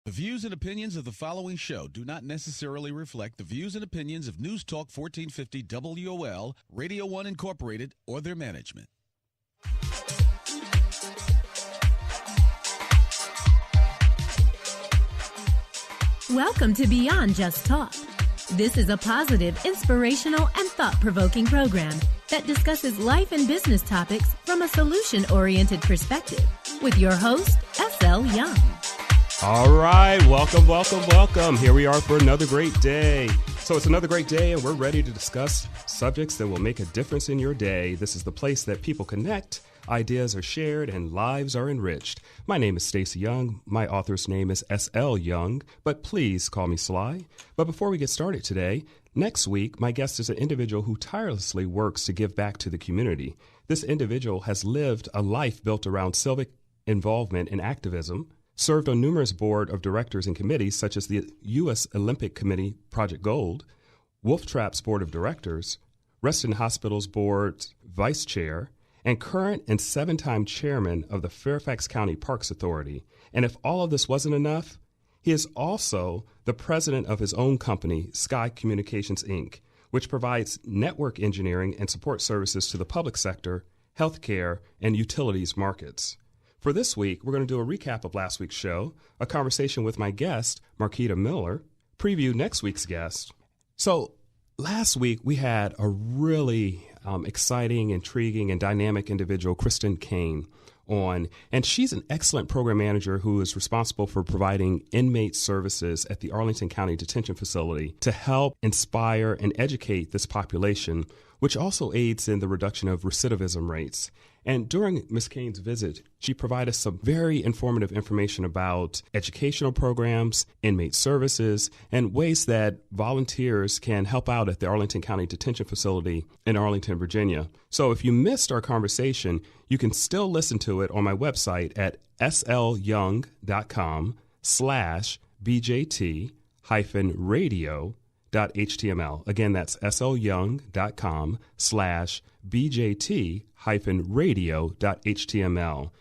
The views and opinions of the following show do not necessarily reflect the views and opinions of News Talk 1450 WOL, Radio 1 Incorporated, or their management. Welcome to Beyond Just Talk. This is a positive, inspirational, and thought-provoking program that discusses life and business topics from a solution-oriented perspective with your host, S.L. Young. All right, welcome. Here we are for another great day. So it's another great day, and we're ready to discuss subjects that will make a difference in your day. This is the place that people connect, ideas are shared, and lives are enriched. My name is Stacey Young. My author's name is S.L. Young, but please call me Sly. But before we get started today, next week, my guest is an individual who tirelessly works to give back to the community. This individual has lived a life built around civic involvement and activism, served on numerous board of directors and committees such as the U.S. Olympic Committee Project Gold, Wolf Trap's Board of Directors, Reston Hospital's Board Vice Chair, and current and 7-time chairman of the Fairfax County Parks Authority. And if all of this wasn't enough, he is also the president of his own company, Sky Communications, Inc., which provides network engineering and support services to the public sector, healthcare, and utilities markets. For this week, we're going to do a recap of last week's show, a conversation with my guest, Marquita Miller, preview next week's guest. So last week, we had a really exciting, intriguing, and dynamic individual, Kristen Kane, on. And she's an excellent program manager who is responsible for providing inmate services at the Arlington County Detention Facility to help inspire and educate this population, which also aids in the reduction of recidivism rates. And during Ms. Kane's visit, she provided us some very informative information about educational programs, inmate services, and ways that volunteers can help out at the Arlington County Detention Facility in Arlington, Virginia. So if you missed our conversation, you can still listen to it on my website at slyoung.com/bjt-radio.html. Again, that's slyoung.com/bjt-radio.html.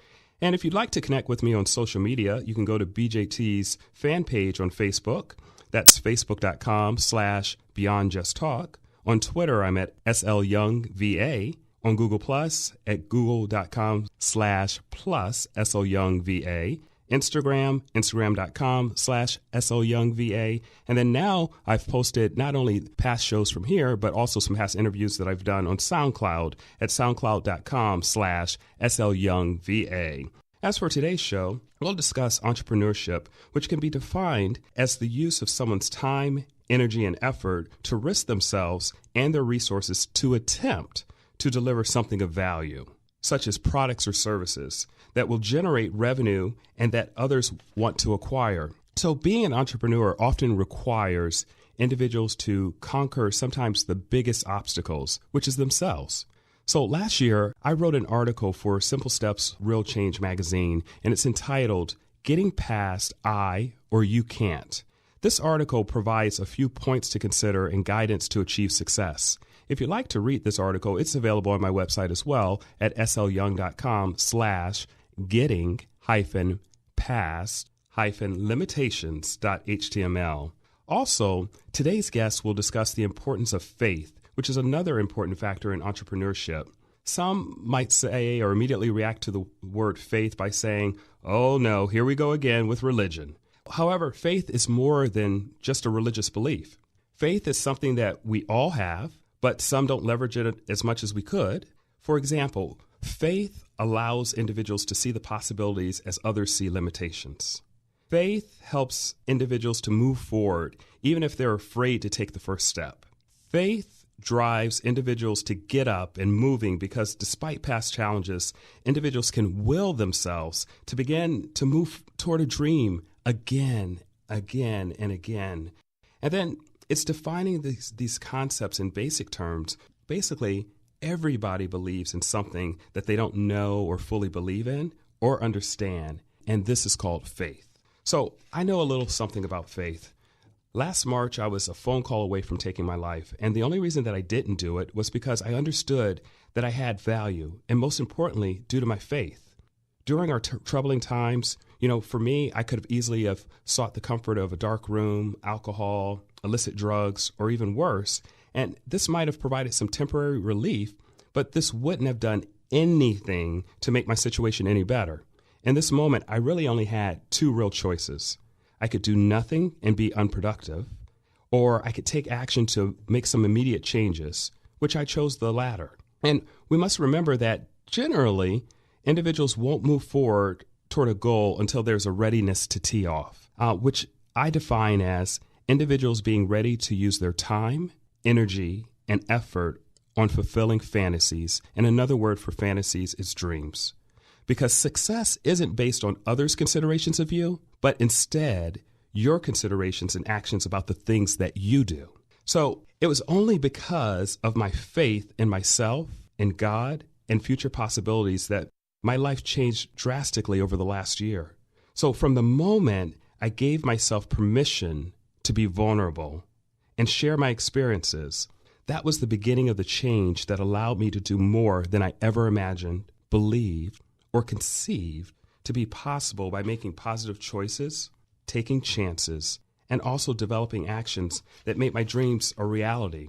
And if you'd like to connect with me on social media, you can go to BJT's fan page on Facebook. That's facebook.com/beyondjusttalk. On Twitter, I'm at SLYoungVA. On Google Plus at google.com/+SLYoungVA. Instagram, instagram.com/SLYoungVA. And then now I've posted not only past shows from here, but also some past interviews that I've done on SoundCloud at soundcloud.com/SLYoungVA. As for today's show, we'll discuss entrepreneurship, which can be defined as the use of someone's time, energy, and effort to risk themselves and their resources to attempt to deliver something of value, such as products or services that will generate revenue and that others want to acquire. So being an entrepreneur often requires individuals to conquer sometimes the biggest obstacles, which is themselves. So last year, I wrote an article for Simple Steps Real Change magazine, and it's entitled, Getting Past I or You Can't. This article provides a few points to consider and guidance to achieve success. If you'd like to read this article, it's available on my website as well at slyoung.com/getting-past-limitations.html. Also, today's guest will discuss the importance of faith, which is another important factor in entrepreneurship. Some might say or immediately react to the word faith by saying, oh no, here we go again with religion. However, faith is more than just a religious belief. Faith is something that we all have, but some don't leverage it as much as we could. For example, faith allows individuals to see the possibilities as others see limitations. Faith helps individuals to move forward, even if they're afraid to take the first step. Faith drives individuals to get up and moving because despite past challenges, individuals can will themselves to begin to move toward a dream again, and again. And then it's defining these concepts in basic terms. Basically, everybody believes in something that they don't know or fully believe in or understand, and this is called faith. So I know a little something about faith. Last March, I was a phone call away from taking my life, and the only reason that I didn't do it was because I understood that I had value, and most importantly, due to my faith. During our troubling times, For me, I could have easily have sought the comfort of a dark room, alcohol, illicit drugs, or even worse. And this might have provided some temporary relief, but this wouldn't have done anything to make my situation any better. In this moment, I really only had two real choices. I could do nothing and be unproductive, or I could take action to make some immediate changes, which I chose the latter. And we must remember that generally, individuals won't move forward toward a goal until there's a readiness to tee off, which I define as individuals being ready to use their time, energy, and effort on fulfilling fantasies. And another word for fantasies is dreams. Because success isn't based on others' considerations of you, but instead your considerations and actions about the things that you do. So it was only because of my faith in myself, in God, and future possibilities that my life changed drastically over the last year. So from the moment I gave myself permission to be vulnerable and share my experiences, that was the beginning of the change that allowed me to do more than I ever imagined, believed, or conceived to be possible by making positive choices, taking chances, and also developing actions that make my dreams a reality.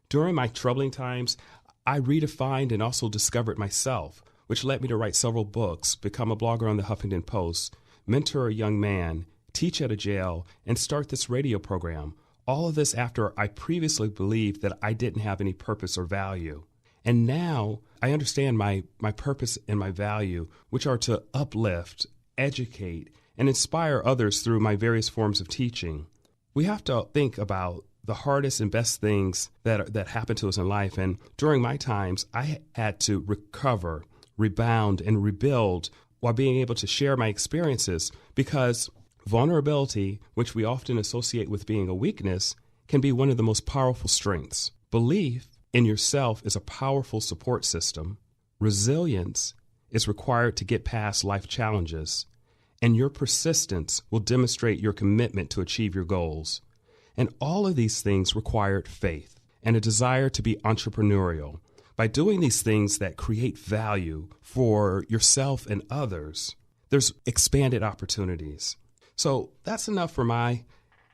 During my troubling times, I redefined and also discovered myself, which led me to write several books, become a blogger on the Huffington Post, mentor a young man, teach at a jail, and start this radio program. All of this after I previously believed that I didn't have any purpose or value. And now I understand my purpose and my value, which are to uplift, educate, and inspire others through my various forms of teaching. We have to think about the hardest and best things that happen to us in life. And during my times, I had to recover, rebound, and rebuild while being able to share my experiences, because vulnerability, which we often associate with being a weakness, can be one of the most powerful strengths. Belief in yourself is a powerful support system. Resilience is required to get past life challenges, and your persistence will demonstrate your commitment to achieve your goals. And all of these things required faith and a desire to be entrepreneurial. By doing these things that create value for yourself and others, there's expanded opportunities. So that's enough for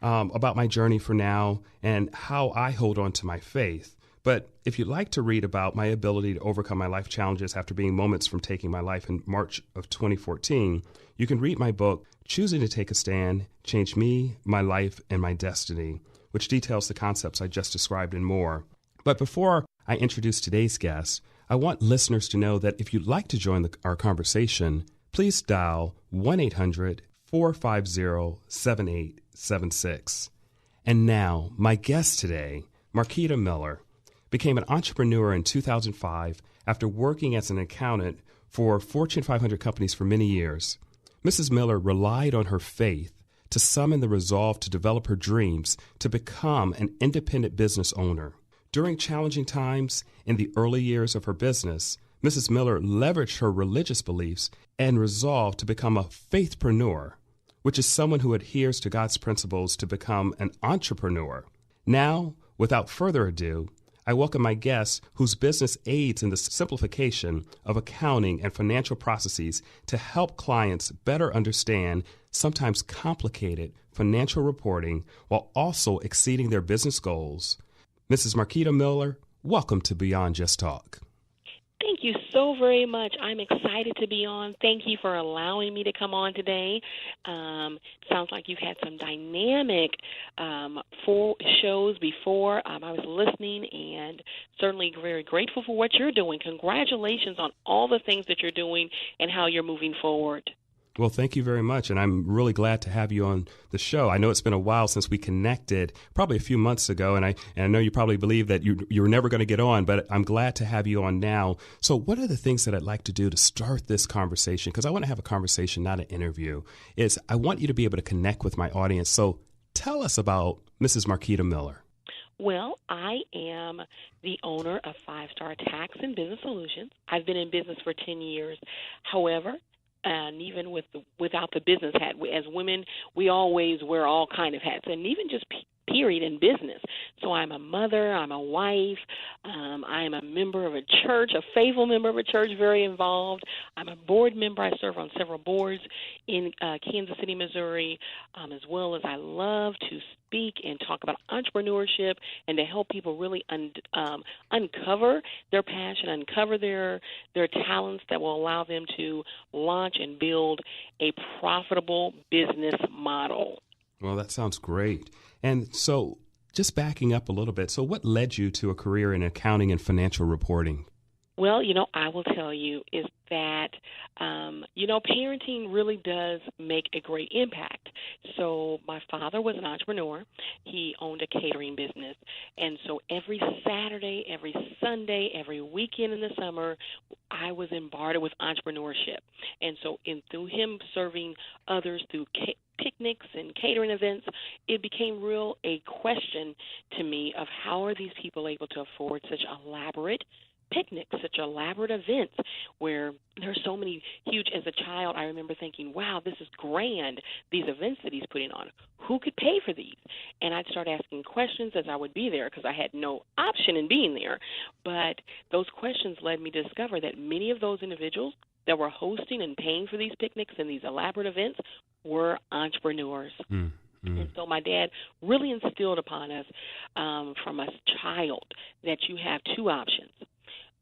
about my journey for now and how I hold on to my faith. But if you'd like to read about my ability to overcome my life challenges after being moments from taking my life in March of 2014, you can read my book, Choosing to Take a Stand, Change Me, My Life, and My Destiny, which details the concepts I just described and more. But before I introduce today's guest, I want listeners to know that if you'd like to join our conversation, please dial 1-800-450-7876. And now, my guest today, Marquita Miller, became an entrepreneur in 2005 after working as an accountant for Fortune 500 companies for many years. Mrs. Miller relied on her faith to summon the resolve to develop her dreams to become an independent business owner. During challenging times in the early years of her business, Mrs. Miller leveraged her religious beliefs and resolved to become a faithpreneur, which is someone who adheres to God's principles to become an entrepreneur. Now, without further ado, I welcome my guest whose business aids in the simplification of accounting and financial processes to help clients better understand sometimes complicated financial reporting while also exceeding their business goals. Mrs. Marquita Miller, welcome to Beyond Just Talk. Thank you so very much. I'm excited to be on. Thank you for allowing me to come on today. Sounds like you've had some dynamic shows before. I was listening and certainly very grateful for what you're doing. Congratulations on all the things that you're doing and how you're moving forward. Well, thank you very much, and I'm really glad to have you on the show. I know it's been a while since we connected, probably a few months ago, and I know you probably believe that you were never going to get on, but I'm glad to have you on now. So what are the things that I'd like to do to start this conversation? Because I want to have a conversation, not an interview. I want you to be able to connect with my audience. So tell us about Mrs. Marquita Miller. Well, I am the owner of 5-Star Tax and Business Solutions. I've been in business for 10 years. However, and even without the business hat, as women, we always wear all kind of hats. And even just period, in business. So I'm a mother, I'm a wife, I am a member of a church, a faithful member of a church, very involved. I'm a board member. I serve on several boards in Kansas City, Missouri, as well as I love to speak and talk about entrepreneurship and to help people really uncover their passion, uncover their talents that will allow them to launch and build a profitable business model. Well, that sounds great. And so just backing up a little bit, so what led you to a career in accounting and financial reporting? Well, I will tell you is that, parenting really does make a great impact. So my father was an entrepreneur. He owned a catering business. And so every Saturday, every Sunday, every weekend in the summer, I was bombarded with entrepreneurship. And so through him serving others through picnics and catering events, it became a question to me of how are these people able to afford such elaborate picnics, such elaborate events where there's so many huge. As a child, I remember thinking, wow, this is grand, these events that he's putting on. Who could pay for these? And I'd start asking questions as I would be there because I had no option in being there. But those questions led me to discover that many of those individuals that were hosting and paying for these picnics and these elaborate events were entrepreneurs. And so my dad really instilled upon us from a child that you have two options.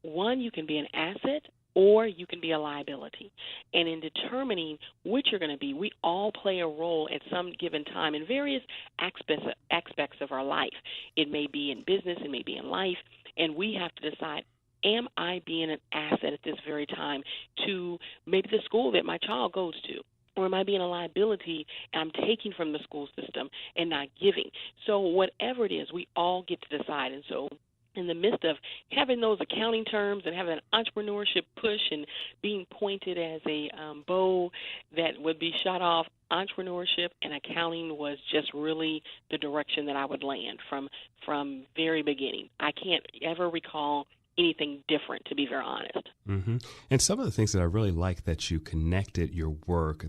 One, you can be an asset or you can be a liability. And in determining which you're going to be, we all play a role at some given time in various aspects of our life. It may be in business, it may be in life, and we have to decide, am I being an asset at this very time to maybe the school that my child goes to? Or am I being a liability and I'm taking from the school system and not giving? So whatever it is, we all get to decide. And so in the midst of having those accounting terms and having an entrepreneurship push and being pointed as a bow that would be shot off, entrepreneurship and accounting was just really the direction that I would land from very beginning. I can't ever recall anything different, to be very honest. Mm-hmm. And some of the things that I really like that you connected your work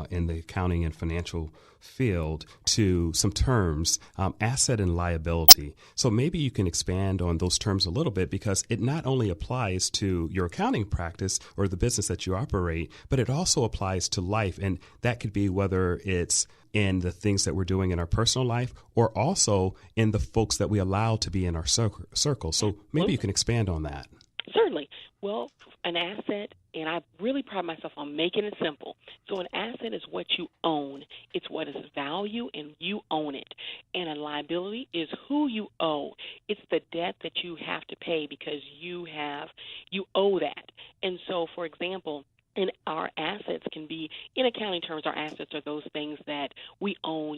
in the accounting and financial field to some terms, asset and liability. So maybe you can expand on those terms a little bit because it not only applies to your accounting practice or the business that you operate, but it also applies to life. And that could be whether it's in the things that we're doing in our personal life or also in the folks that we allow to be in our circle. So maybe you can expand on that. Certainly. Well, an asset, and I really pride myself on making it simple. So an asset is what you own. It's what is value, and you own it. And a liability is who you owe. It's the debt that you have to pay because you owe that. And so, for example, and our assets can be, in accounting terms, our assets are those things that we own,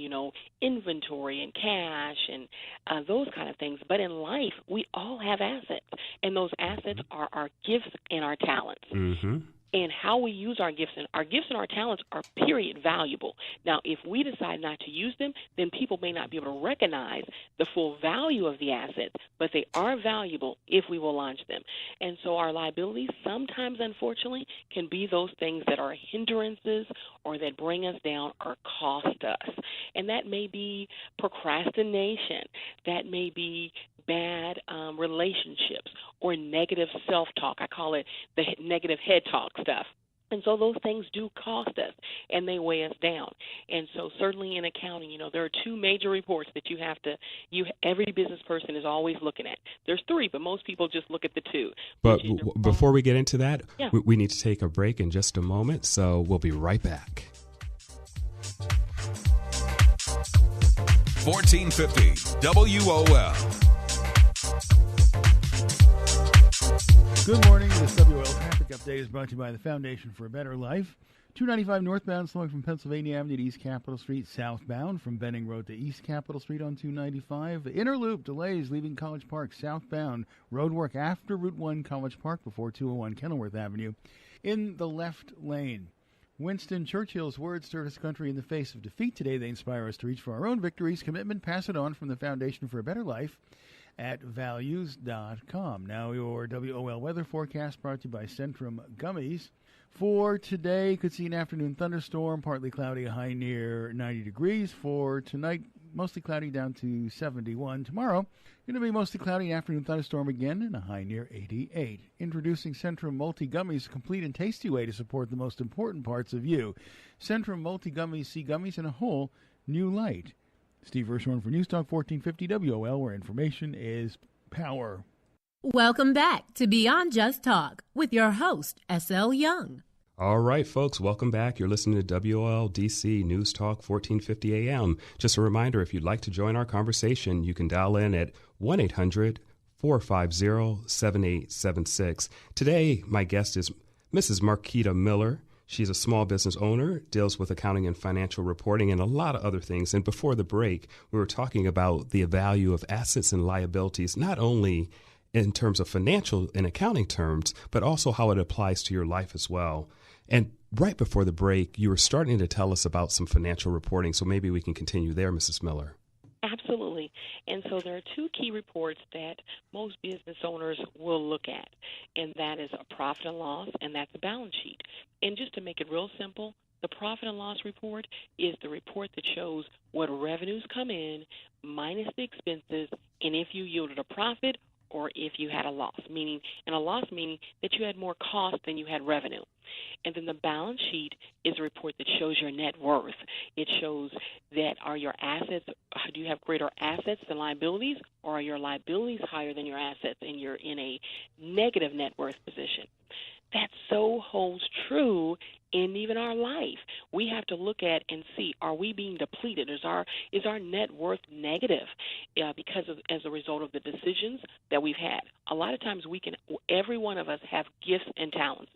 inventory and cash and those kind of things. But in life, we all have assets, and those assets are our gifts and our talents. Mm-hmm. And how we use our gifts and our talents are period valuable. Now, if we decide not to use them, then people may not be able to recognize the full value of the assets, but they are valuable if we will launch them. And so our liabilities sometimes, unfortunately, can be those things that are hindrances or that bring us down or cost us. And that may be procrastination. That may be bad relationships or negative self-talk. I call it the negative head talk stuff. And so those things do cost us, and they weigh us down. And so certainly in accounting, there are two major reports that every business person is always looking at. There's three, but most people just look at the two. But before we get into that, we need to take a break in just a moment, so we'll be right back. 1450 WOL. Good morning. This WOL Traffic Update is brought to you by the Foundation for a Better Life. 295 northbound slowing from Pennsylvania Avenue to East Capitol Street, southbound from Benning Road to East Capitol Street on 295. Inner loop delays leaving College Park southbound. Road work after Route 1 College Park before 201 Kenilworth Avenue. In the left lane. Winston Churchill's words stirred his country in the face of defeat today. They inspire us to reach for our own victories. Commitment, pass it on from the Foundation for a Better Life at values.com. Now your WOL weather forecast brought to you by Centrum Gummies. For today, could see an afternoon thunderstorm, partly cloudy, a high near 90 degrees. For tonight, Mostly cloudy down to 71. Tomorrow, going to be mostly cloudy, afternoon thunderstorm again, and a high near 88. Introducing Centrum Multi Gummies, a complete and tasty way to support the most important parts of you. Centrum Multi Gummies, see gummies in a whole new light. Steve Hirschhorn for News Talk 1450 WOL, where information is power. Welcome back to Beyond Just Talk with your host, S.L. Young. All right, folks, welcome back. You're listening to WOL DC News Talk 1450 AM. Just a reminder, if you'd like to join our conversation, you can dial in at 1-800-450-7876. Today, my guest is Mrs. Marquita Miller. She's a small business owner, deals with accounting and financial reporting, and a lot of other things. And before the break, we were talking about the value of assets and liabilities, not only in terms of financial and accounting terms, but also how it applies to your life as well. And right before the break, you were starting to tell us about some financial reporting, so maybe we can continue there, Mrs. Miller. Absolutely. And so there are two key reports that most business owners will look at, and that is a profit and loss, and that's a balance sheet. And just to make it real simple, the profit and loss report is the report that shows what revenues come in minus the expenses, and if you yielded a profit or if you had a loss, meaning that you had more cost than you had revenue. And then the balance sheet is a report that shows your net worth. It shows that are your assets, do you have greater assets than liabilities, or are your liabilities higher than your assets and you're in a negative net worth position? That so holds true in even our life. We have to look at and see, are we being depleted? Is our net worth negative as a result of the decisions that we've had? A lot of times every one of us have gifts and talents,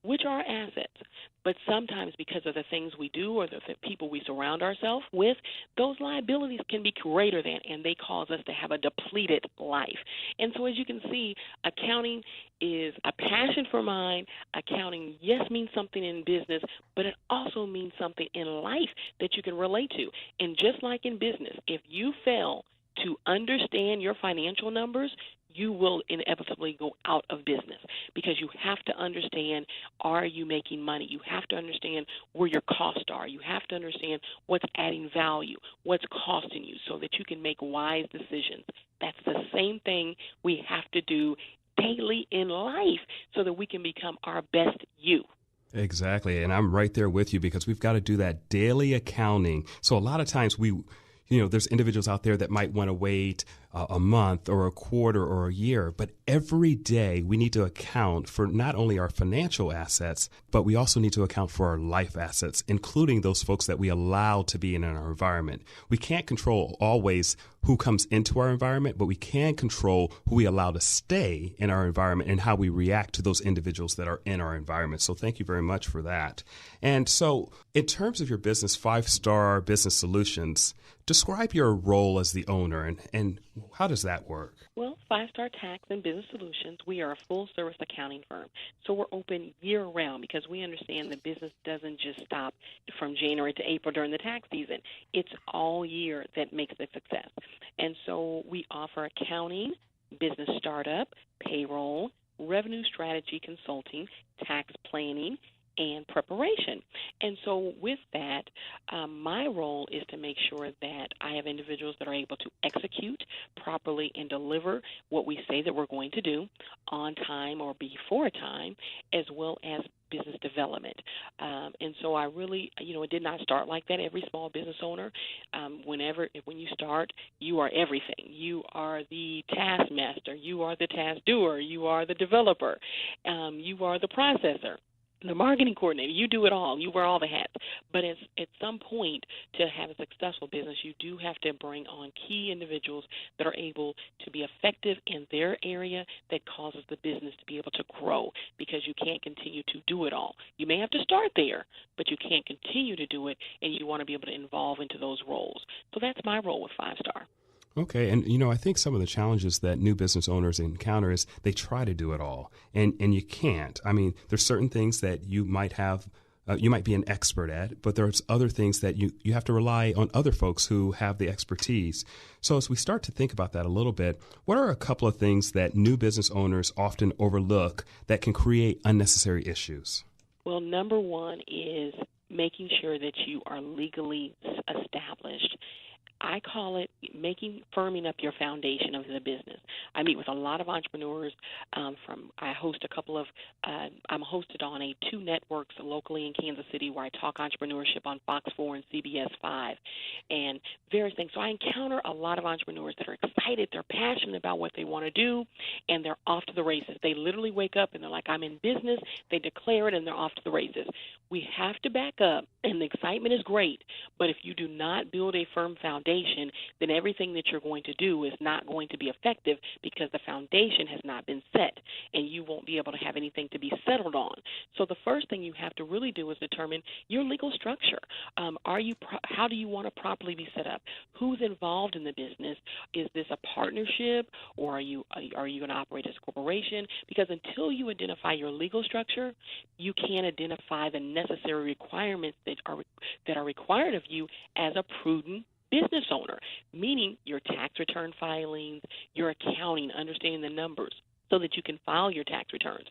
which are assets. But sometimes because of the things we do or the people we surround ourselves with, those liabilities can be greater than, and they cause us to have a depleted life. And so as you can see, accounting is a passion for mine. Accounting, yes, means something in business, but it also means something in life that you can relate to. And just like in business, if you fail to understand your financial numbers, you will inevitably go out of business, because you have to understand, are you making money? You have to understand where your costs are. You have to understand what's adding value, what's costing you, so that you can make wise decisions. That's the same thing we have to do daily in life so that we can become our best you. Exactly. And I'm right there with you, because we've got to do that daily accounting. So a lot of times there's individuals out there that might want to wait a month or a quarter or a year, but every day we need to account for not only our financial assets, but we also need to account for our life assets, including those folks that we allow to be in our environment. We can't control always who comes into our environment, but we can control who we allow to stay in our environment and how we react to those individuals that are in our environment. So thank you very much for that. And so in terms of your business, 5-Star Business Solutions, describe your role as the owner and how does that work? Well, 5-Star Tax and Business Solutions, we are a full-service accounting firm. So we're open year-round, because we understand the business doesn't just stop from January to April during the tax season. It's all year that makes the success. And so we offer accounting, business startup, payroll, revenue strategy consulting, tax planning, and preparation. And so with that, my role is to make sure that I have individuals that are able to execute properly and deliver what we say that we're going to do on time or before time, as well as business development. And so I really, it did not start like that. Every small business owner, when you start, you are everything. You are the taskmaster. You are the task doer. You are the developer. You are the processor, the marketing coordinator. You do it all. You wear all the hats. But at some point, to have a successful business, you do have to bring on key individuals that are able to be effective in their area that causes the business to be able to grow, because you can't continue to do it all. You may have to start there, but you can't continue to do it, and you want to be able to evolve into those roles. So that's my role with 5-Star. Okay. And, I think some of the challenges that new business owners encounter is they try to do it all, and you can't. I mean, there's certain things that you might have, you might be an expert at, but there's other things that you have to rely on other folks who have the expertise. So as we start to think about that a little bit, what are a couple of things that new business owners often overlook that can create unnecessary issues? Well, number one is making sure that you are legally established I call it firming up your foundation of the business. I meet with a lot of entrepreneurs. I host I'm hosted on 2 networks locally in Kansas City where I talk entrepreneurship on Fox 4 and CBS 5 and various things. So I encounter a lot of entrepreneurs that are excited, they're passionate about what they want to do, and they're off to the races. They literally wake up and they're like, I'm in business. They declare it and they're off to the races. We have to back up, and the excitement is great, but if you do not build a firm foundation, then everything that you're going to do is not going to be effective because the foundation has not been set, and you won't be able to have anything to be settled on. So the first thing you have to really do is determine your legal structure. How do you want to properly be set up? Who's involved in the business? Is this a partnership, or are you going to operate as a corporation? Because until you identify your legal structure, you can't identify the necessary requirements that are required of you as a prudent business owner, meaning your tax return filings, your accounting, understanding the numbers, so that you can file your tax returns.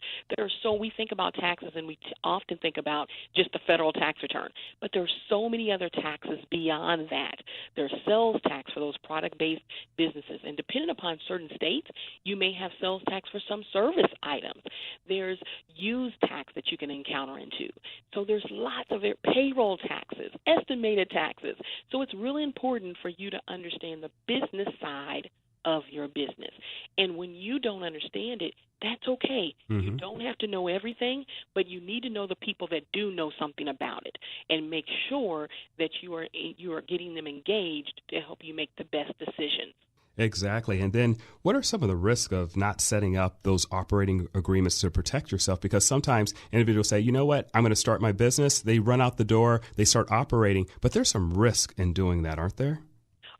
We think about taxes, and we often think about just the federal tax return, but there's so many other taxes beyond that. There's sales tax for those product-based businesses, and depending upon certain states, you may have sales tax for some service items. There's use tax that you can encounter into. So there's lots of payroll taxes, estimated taxes. So it's really important for you to understand the business side of your business. And when you don't understand it, that's okay. Mm-hmm. You don't have to know everything, but you need to know the people that do know something about it, and make sure that you are getting them engaged to help you make the best decisions. Exactly. And then what are some of the risks of not setting up those operating agreements to protect yourself? Because sometimes individuals say, you know what, I'm going to start my business. They run out the door, they start operating, but there's some risk in doing that, aren't there?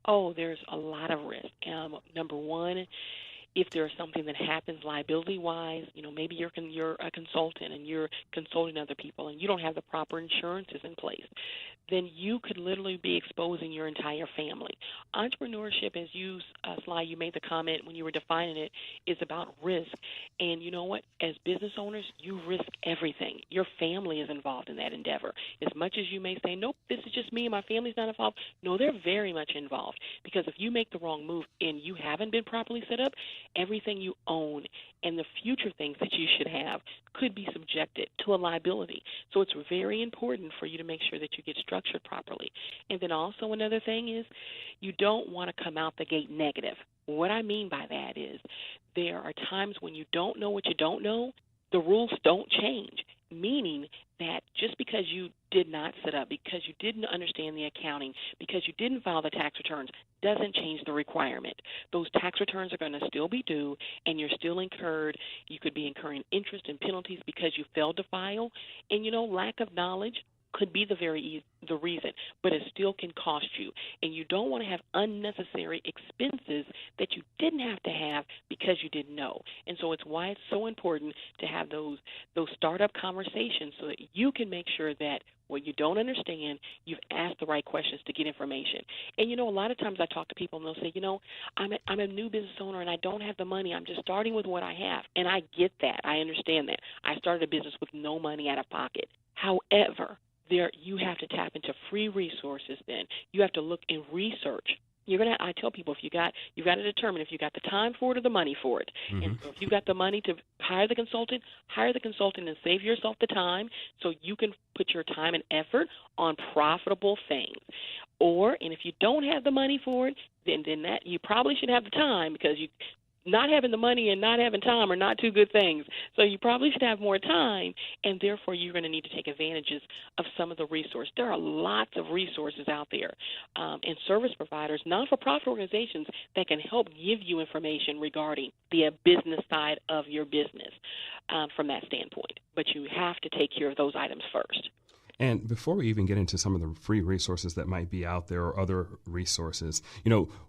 Oh, there's a lot of risk. Number one, if there's something that happens liability-wise, maybe you're a consultant and you're consulting other people and you don't have the proper insurances in place, then you could literally be exposing your entire family. Entrepreneurship, as you, Sly, you made the comment when you were defining it, is about risk. And you know what? As business owners, you risk everything. Your family is involved in that endeavor. As much as you may say, nope, this is just me and my family's not involved, no, they're very much involved. Because if you make the wrong move and you haven't been properly set up, everything you own and the future things that you should have could be subjected to a liability. So it's very important for you to make sure that you get structured properly. And then also another thing is you don't want to come out the gate negative. What I mean by that is there are times when you don't know what you don't know, the rules don't change, meaning that just because you did not set up, because you didn't understand the accounting, because you didn't file the tax returns, doesn't change the requirement. Those tax returns are going to still be due, and you're still incurred. You could be incurring interest and penalties because you failed to file. And, lack of knowledge could be the reason, but it still can cost you. And you don't want to have unnecessary expenses that you didn't have to have because you didn't know. And so it's why it's so important to have those startup conversations so that you can make sure that what you don't understand, you've asked the right questions to get information. And, a lot of times I talk to people and they'll say, I'm a new business owner and I don't have the money. I'm just starting with what I have. And I get that. I understand that. I started a business with no money out of pocket. However, you have to tap into free resources then. You have to look and research. I tell people you've got to determine if you got the time for it or the money for it. Mm-hmm. And so if you got the money to hire the consultant and save yourself the time so you can put your time and effort on profitable things. And if you don't have the money for it, then that you probably should have the time, because not having the money and not having time are not two good things. So you probably should have more time, and therefore you're going to need to take advantages of some of the resources. There are lots of resources out there, and service providers, non-for-profit organizations that can help give you information regarding the business side of your business from that standpoint. But you have to take care of those items first. And before we even get into some of the free resources that might be out there or other resources,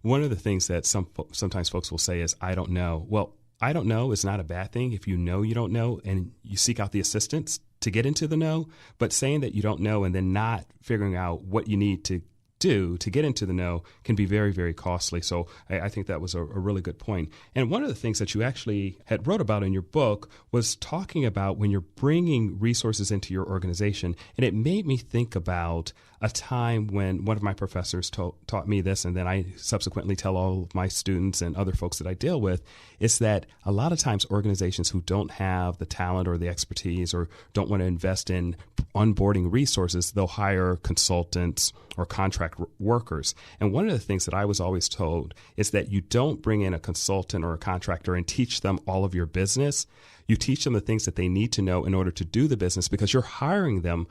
one of the things that sometimes folks will say is, I don't know. Well, I don't know is not a bad thing if you know you don't know and you seek out the assistance to get into the know. But saying that you don't know and then not figuring out what you need to do to get into the know can be very, very costly. So I think that was a really good point. And one of the things that you actually had wrote about in your book was talking about when you're bringing resources into your organization. And it made me think about a time when one of my professors taught me this, and then I subsequently tell all of my students and other folks that I deal with, is that a lot of times organizations who don't have the talent or the expertise or don't want to invest in onboarding resources, they'll hire consultants or contract workers. And one of the things that I was always told is that you don't bring in a consultant or a contractor and teach them all of your business. You teach them the things that they need to know in order to do the business, because you're hiring them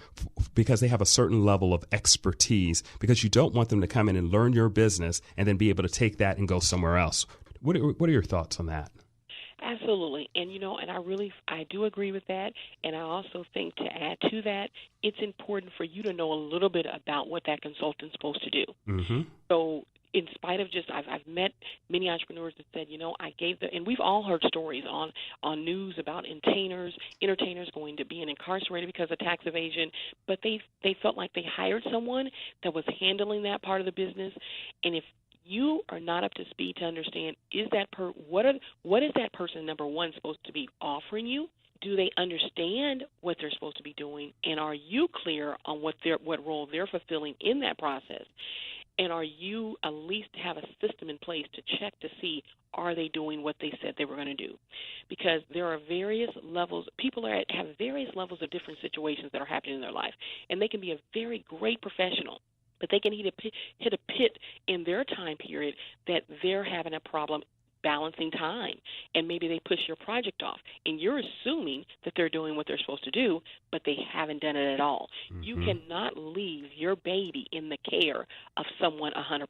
because they have a certain level of expertise, because you don't want them to come in and learn your business and then be able to take that and go somewhere else. What are your thoughts on that? Absolutely. And, and I do agree with that. And I also think, to add to that, it's important for you to know a little bit about what that consultant's supposed to do. Mm-hmm. So in spite of I've met many entrepreneurs that said, I gave and we've all heard stories on news about entertainers going to being incarcerated because of tax evasion, but they felt like they hired someone that was handling that part of the business. And if you are not up to speed to understand, what is that person, number one, supposed to be offering you? Do they understand what they're supposed to be doing? And are you clear on what role they're fulfilling in that process? And are you at least have a system in place to check to see, are they doing what they said they were going to do? Because there are various levels. People have various levels of different situations that are happening in their life. And they can be a very great professional, but they can hit a pit in their time period that they're having a problem balancing time, and maybe they push your project off, and you're assuming that they're doing what they're supposed to do, but they haven't done it at all. Mm-hmm. You cannot leave your baby in the care of someone 100%.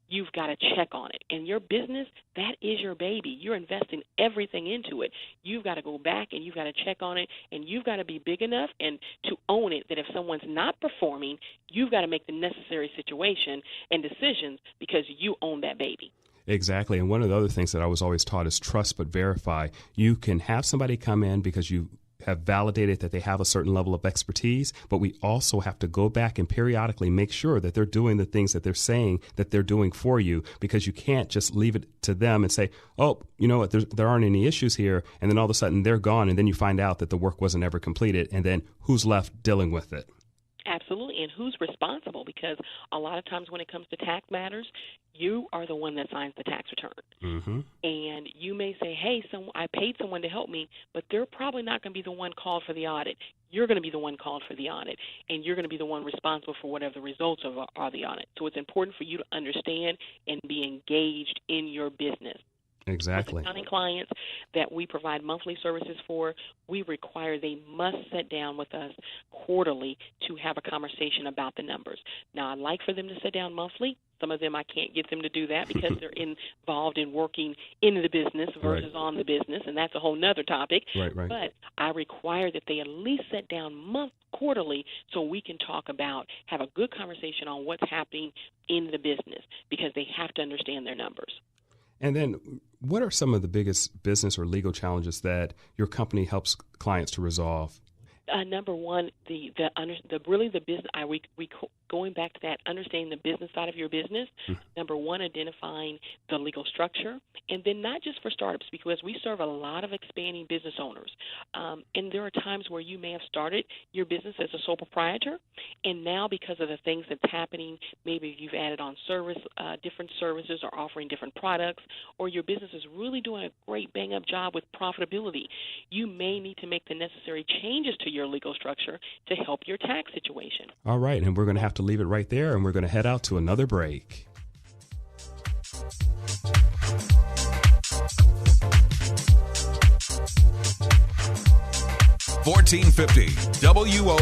You've got to check on it. And your business, that is your baby. You're investing everything into it. You've got to go back and you've got to check on it, and you've got to be big enough and to own it that if someone's not performing, you've got to make the necessary situation and decisions because you own that baby. Exactly. And one of the other things that I was always taught is trust but verify. You can have somebody come in because you have validated that they have a certain level of expertise, but we also have to go back and periodically make sure that they're doing the things that they're saying that they're doing for you, because you can't just leave it to them and say, oh, you know what, there aren't any issues here, and then all of a sudden they're gone, and then you find out that the work wasn't ever completed, and then who's left dealing with it? Absolutely, and who's responsible? Because a lot of times when it comes to tax matters, you are the one that signs the tax return. Mm-hmm. And you may say, hey, I paid someone to help me, but they're probably not going to be the one called for the audit. You're going to be the one called for the audit, and you're going to be the one responsible for whatever the results are the audit. So it's important for you to understand and be engaged in your business. Exactly. With accounting clients that we provide monthly services for, we require they must sit down with us quarterly to have a conversation about the numbers. Now, I'd like for them to sit down monthly. Some of them I can't get them to do that because they're involved in working in the business versus on the business, and that's a whole nother topic. Right. But I require that they at least sit down quarterly so we can have a good conversation on what's happening in the business, because they have to understand their numbers. And then what are some of the biggest business or legal challenges that your company helps clients to resolve? Number one, the business. Going back to that, understanding the business side of your business. Mm-hmm. Number one, identifying the legal structure, and then not just for startups, because we serve a lot of expanding business owners. And there are times where you may have started your business as a sole proprietor, and now because of the things that's happening, maybe you've added on different services or offering different products, or your business is really doing a great bang-up job with profitability. You may need to make the necessary changes to your legal structure to help your tax situation. All right, and we're going to have to leave it right there, and we're going to head out to another break. $14.50 WOL.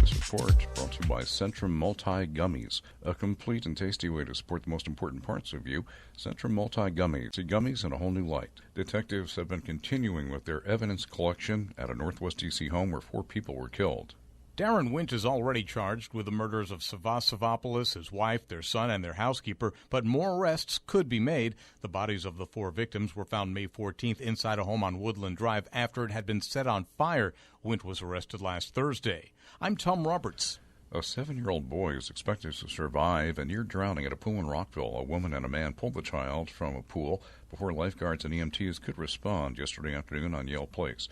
This report brought to you by Centrum Multi Gummies, a complete and tasty way to support the most important parts of you. Centrum Multi Gummies. See gummies in a whole new light. Detectives have been continuing with their evidence collection at a Northwest DC home where 4 people were killed. Darren Wint is already charged with the murders of Savas Savopoulos, his wife, their son, and their housekeeper, but more arrests could be made. The bodies of the 4 victims were found May 14th inside a home on Woodland Drive after it had been set on fire. Wint was arrested last Thursday. I'm Tom Roberts. A 7-year-old boy is expected to survive a near drowning at a pool in Rockville. A woman and a man pulled the child from a pool before lifeguards and EMTs could respond yesterday afternoon on Yale Place.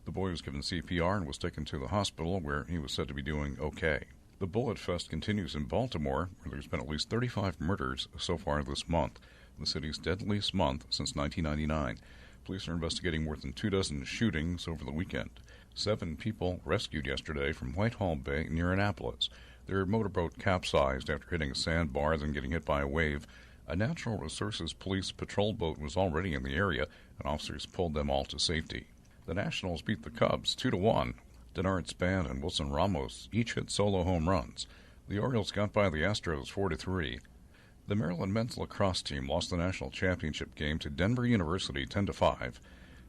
The boy was given CPR and was taken to the hospital, where he was said to be doing okay. The Bullet Fest continues in Baltimore, where there's been at least 35 murders so far this month, the city's deadliest month since 1999. Police are investigating more than 24 shootings over the weekend. 7 people rescued yesterday from Whitehall Bay near Annapolis. Their motorboat capsized after hitting a sandbar, then getting hit by a wave. A Natural Resources Police patrol boat was already in the area, and officers pulled them all to safety. The Nationals beat the Cubs 2-1. Denard Span and Wilson Ramos each hit solo home runs. The Orioles got by the Astros 4-3. The Maryland men's lacrosse team lost the national championship game to Denver University 10-5.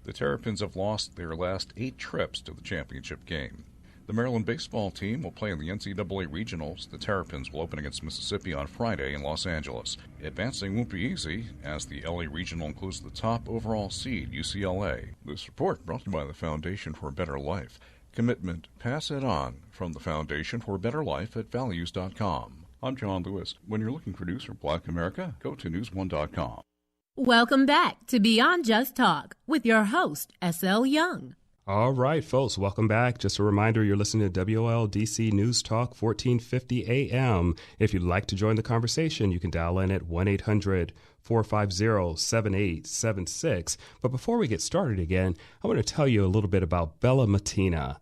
The Terrapins have lost their last 8 trips to the championship game. The Maryland baseball team will play in the NCAA Regionals. The Terrapins will open against Mississippi on Friday in Los Angeles. Advancing won't be easy, as the LA Regional includes the top overall seed, UCLA. This report brought to you by the Foundation for a Better Life. Commitment, pass it on, from the Foundation for a Better Life at values.com. I'm John Lewis. When you're looking for news for Black America, go to newsone.com. Welcome back to Beyond Just Talk with your host, S.L. Young. All right, folks, welcome back. Just a reminder, you're listening to WOL DC News Talk, 1450 AM. If you'd like to join the conversation, you can dial in at 1-800-450-7876. But before we get started again, I want to tell you a little bit about Bella Mattina.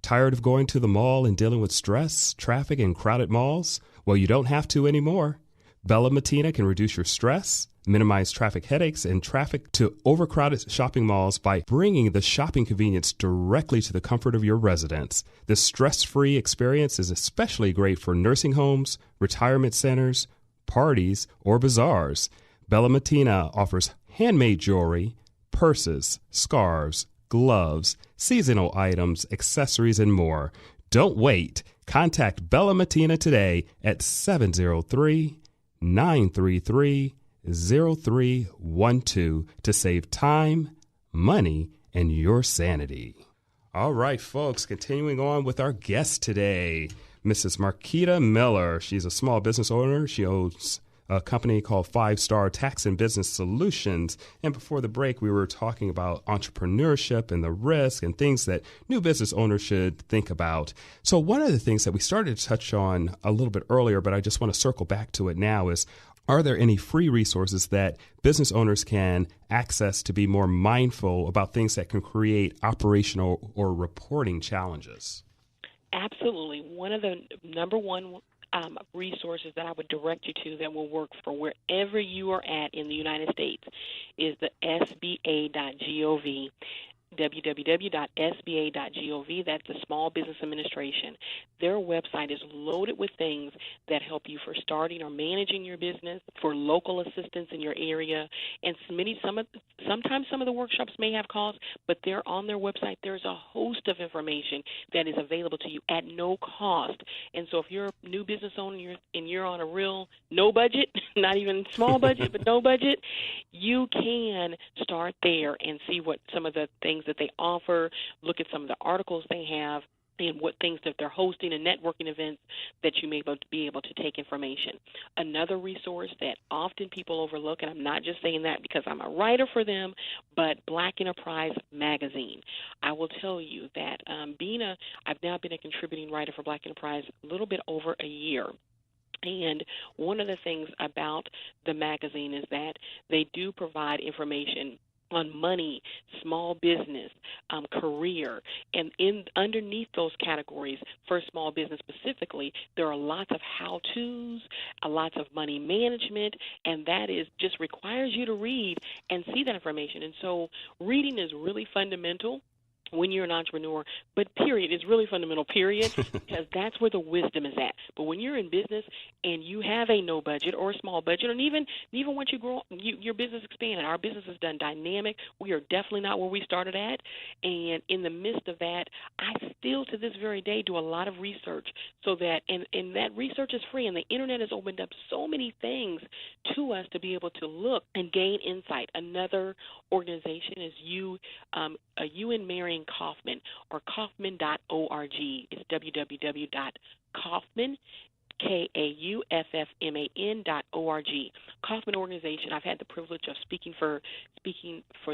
Tired of going to the mall and dealing with stress, traffic, and crowded malls? Well, you don't have to anymore. Bella Mattina can reduce your stress, minimize traffic headaches and traffic to overcrowded shopping malls by bringing the shopping convenience directly to the comfort of your residence. This stress-free experience is especially great for nursing homes, retirement centers, parties, or bazaars. Bella Mattina offers handmade jewelry, purses, scarves, gloves, seasonal items, accessories, and more. Don't wait. Contact Bella Mattina today at 703-933-0312 to save time, money, and your sanity. All right, folks, continuing on with our guest today, Mrs. Marquita Miller. She's a small business owner. She owns a company called 5-Star Tax and Business Solutions. And before the break, we were talking about entrepreneurship and the risk and things that new business owners should think about. So one of the things that we started to touch on a little bit earlier, but I just want to circle back to it now, is are there any free resources that business owners can access to be more mindful about things that can create operational or reporting challenges? Absolutely. One of the number one resources that I would direct you to that will work for wherever you are at in the United States is the SBA.gov. www.sba.gov. That's the Small Business Administration. Their website is loaded with things that help you for starting or managing your business, for local assistance in your area, and sometimes some of the workshops may have costs, but they're on their website. There's a host of information that is available to you at no cost. And so if you're a new business owner and you're on a real no budget, not even small budget, but no budget, you can start there and see what some of the things that they offer, look at some of the articles they have, and what things that they're hosting and networking events that you may be able to take information. Another resource that often people overlook, and I'm not just saying that because I'm a writer for them, but Black Enterprise Magazine. I will tell you that I've now been a contributing writer for Black Enterprise a little bit over a year. And one of the things about the magazine is that they do provide information on money, small business, career, and underneath those categories for small business specifically, there are lots of how-tos, lots of money management, and that just requires you to read and see that information. And so reading is really fundamental when you're an entrepreneur, but period, it's really fundamental, period, because that's where the wisdom is at. But when you're in business and you have a no budget or a small budget, and even once you grow, your business expanded. Our business has done dynamic. We are definitely not where we started at. And in the midst of that, I still to this very day do a lot of research so that, and that research is free, and the internet has opened up so many things to us to be able to look and gain insight. Another organization is UN Marion Kaufman, or Kaufman.org. It's www.kaufman, KAUFFMAN.org. Kaufman organization. I've had the privilege of speaking for